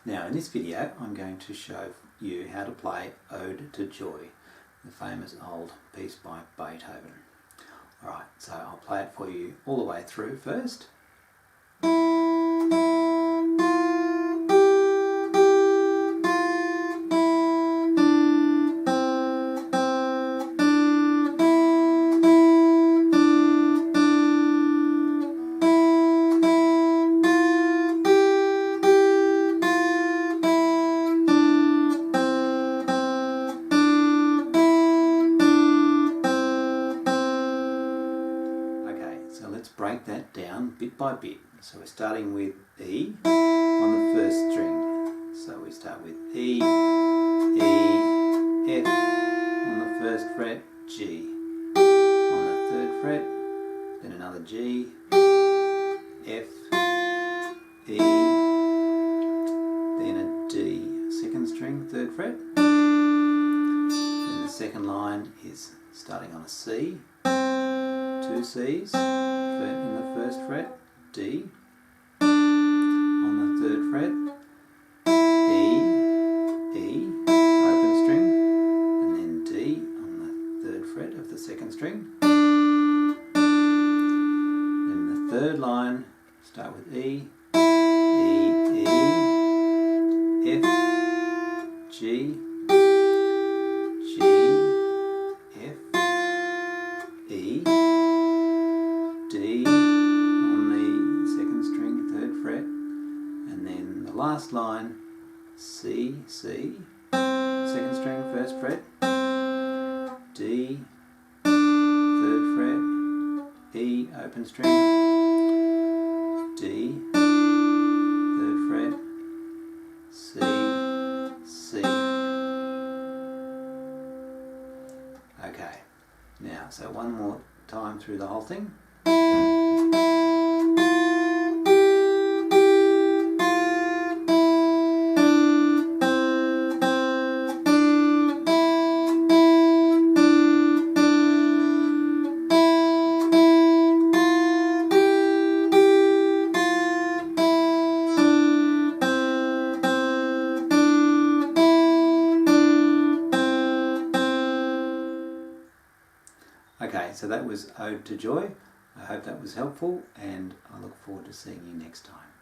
Now in this video I'm going to show you how to play Ode to Joy, the famous old piece by Beethoven. Alright, so I'll play it for you all the way through first. So let's break that down bit by bit. So we're starting with E on the first string. So we start with E, E, F on the first fret, G on the third fret, then another G, F, E, then a D, second string, third fret. Then the second line is starting on a C, two C's in the first fret, D on the third fret, E, E, open string, and then D on the third fret of the second string. Then the third line, start with E, E, E, F, G, G, F, E, D on the second string, third fret, and then the last line, C, C, second string, first fret, D, third fret, E, open string, D, third fret, C, C. Okay, now so one more time through the whole thing. Okay, so that was Ode to Joy. I hope that was helpful, and I look forward to seeing you next time.